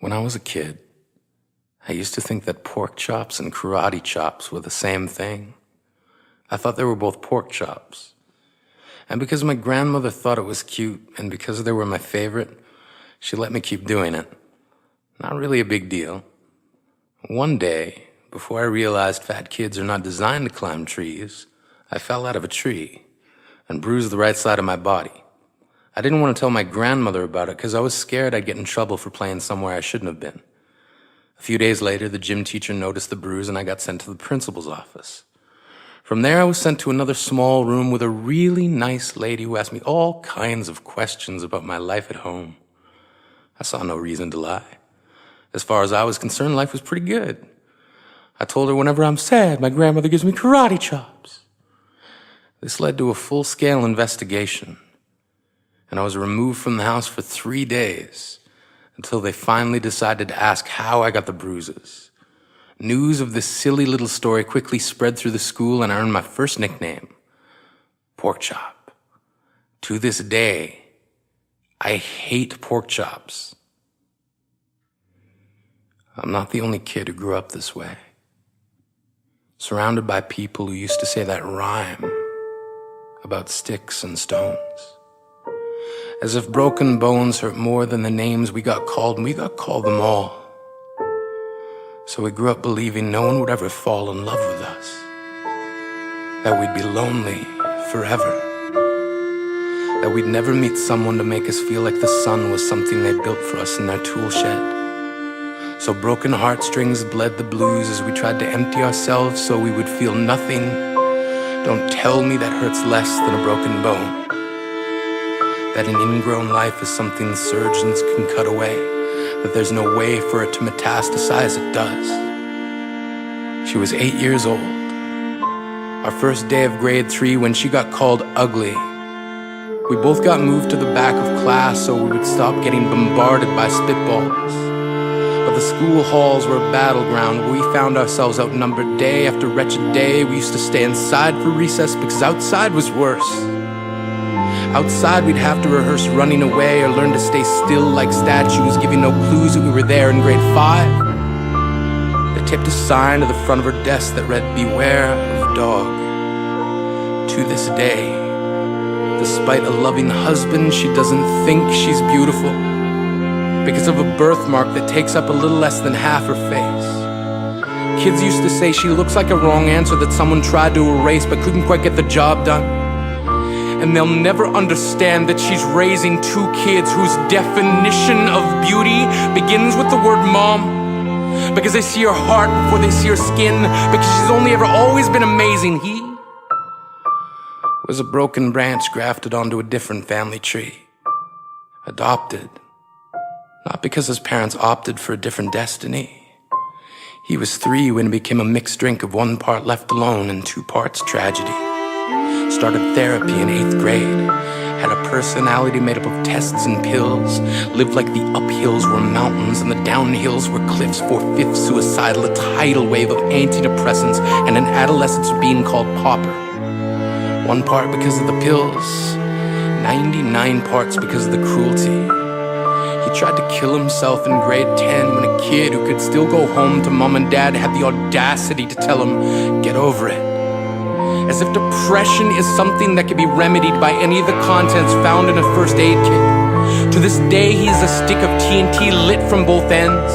When I was a kid, I used to think that pork chops and karate chops were the same thing. I thought they were both pork chops. And because my grandmother thought it was cute, and because they were my favorite, she let me keep doing it. Not really a big deal. One day, before I realized fat kids are not designed to climb trees, I fell out of a tree and bruised the right side of my body. I didn't want to tell my grandmother about it because I was scared I'd get in trouble for playing somewhere I shouldn't have been. A few days later, the gym teacher noticed the bruise and I got sent to the principal's office. From there, I was sent to another small room with a really nice lady who asked me all kinds of questions about my life at home. I saw no reason to lie. As far as I was concerned, life was pretty good. I told her whenever I'm sad, my grandmother gives me karate chops. This led to a full-scale investigation, and I was removed from the house for 3 days until they finally decided to ask how I got the bruises. News of this silly little story quickly spread through the school, and I earned my first nickname, Pork Chop. To this day, I hate pork chops. I'm not the only kid who grew up this way, surrounded by people who used to say that rhyme about sticks and stones. As if broken bones hurt more than the names we got called, and we got called them all. So we grew up believing no one would ever fall in love with us, that we'd be lonely forever, that we'd never meet someone to make us feel like the sun was something they built for us in their tool shed. So broken heartstrings bled the blues as we tried to empty ourselves so we would feel nothing. Don't tell me that hurts less than a broken bone, that an ingrown life is something surgeons can cut away, that there's no way for it to metastasize. It does. She was 8 years old, our first day of grade 3, when she got called ugly. We both got moved to the back of class so we would stop getting bombarded by spitballs. But the school halls were a battleground where we found ourselves outnumbered day after wretched day. We used to stay inside for recess because outside was worse. Outside we'd have to rehearse running away or learn to stay still like statues, giving no clues that we were there in grade 5. They taped a sign to the front of her desk that read, "Beware of dog." To this day, despite a loving husband, she doesn't think she's beautiful because of a birthmark that takes up a little less than half her face. Kids used to say she looks like a wrong answer that someone tried to erase but couldn't quite get the job done. And they'll never understand that she's raising 2 kids whose definition of beauty begins with the word mom, because they see her heart before they see her skin, because she's only ever always been amazing. He was a broken branch grafted onto a different family tree, adopted. Not because his parents opted for a different destiny. He was 3 when it became a mixed drink of 1 part left alone and 2 parts tragedy. Started therapy in 8th grade. Had a personality made up of tests and pills. Lived like the uphills were mountains and the downhills were cliffs. 4/5 suicidal, a tidal wave of antidepressants, and an adolescence being called pauper. 1 part because of the pills, 99 parts because of the cruelty. He tried to kill himself in grade 10 when a kid who could still go home to mom and dad had the audacity to tell him, "Get over it." As if depression is something that can be remedied by any of the contents found in a first aid kit. To this day, he is a stick of TNT lit from both ends.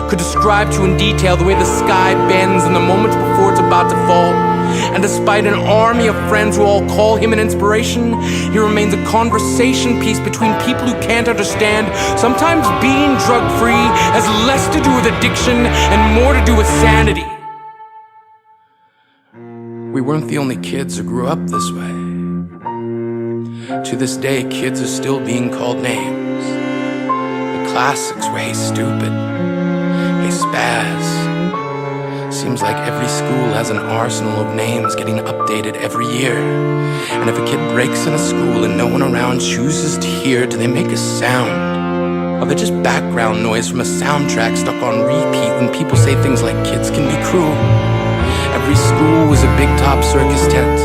Could describe to in detail the way the sky bends in the moments before it's about to fall. And despite an army of friends who all call him an inspiration, he remains a conversation piece between people who can't understand. Sometimes being drug-free has less to do with addiction and more to do with sanity. We weren't the only kids who grew up this way. To this day, kids are still being called names. The classics were, "Hey, stupid," "Hey, spaz." Seems like every school has an arsenal of names getting updated every year. And if a kid breaks in a school and no one around chooses to hear, do they make a sound? Or they're just background noise from a soundtrack stuck on repeat when people say things like kids can be cruel? Every school was a big top circus tent,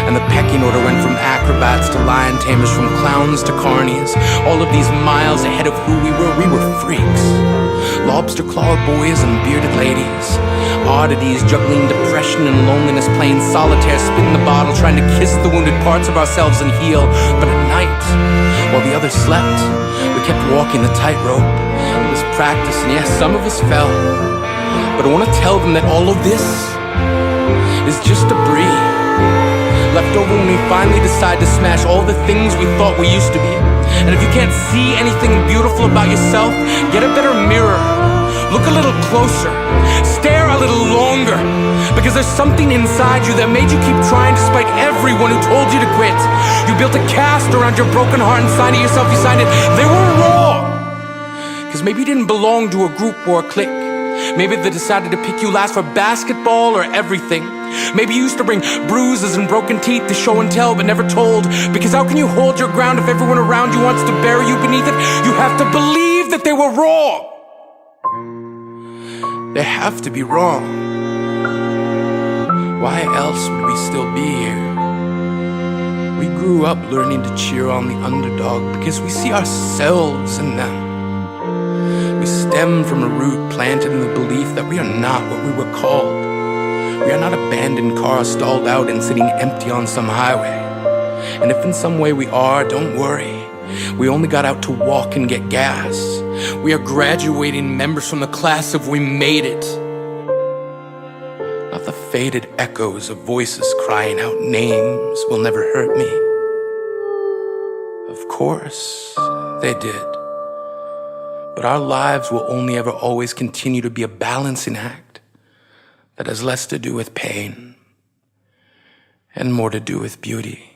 and the pecking order went from acrobats to lion tamers, from clowns to carnies. All of these miles ahead of who we were freaks. lobster-clawed boys and bearded ladies, oddities juggling depression and loneliness, playing solitaire, spinning the bottle, trying to kiss the wounded parts of ourselves and heal. But at night, while the others slept, we kept walking the tightrope. It was practice, and yes, some of us fell. But I want to tell them that all of this is just debris left over when we finally decide to smash all the things we thought we used to be. And if you can't see anything beautiful about yourself, get a better mirror. Look a little closer. Stare a little longer. Because there's something inside you that made you keep trying despite everyone who told you to quit. You built a cast around your broken heart and signed it yourself. You signed it. They were wrong. Because maybe you didn't belong to a group or a clique. Maybe they decided to pick you last for basketball or everything. Maybe you used to bring bruises and broken teeth to show and tell but never told. Because how can you hold your ground if everyone around you wants to bury you beneath it? You have to believe that they were wrong. They have to be wrong. Why else would we still be here? We grew up learning to cheer on the underdog because we see ourselves in them. We stem from a root planted in the belief that we are not what we were called. We are not abandoned cars stalled out and sitting empty on some highway. And if in some way we are, don't worry. We only got out to walk and get gas. We are graduating members from the class of We Made It. Not the faded echoes of voices crying out names will never hurt me. Of course, they did. But our lives will only ever always continue to be a balancing act that has less to do with pain and more to do with beauty.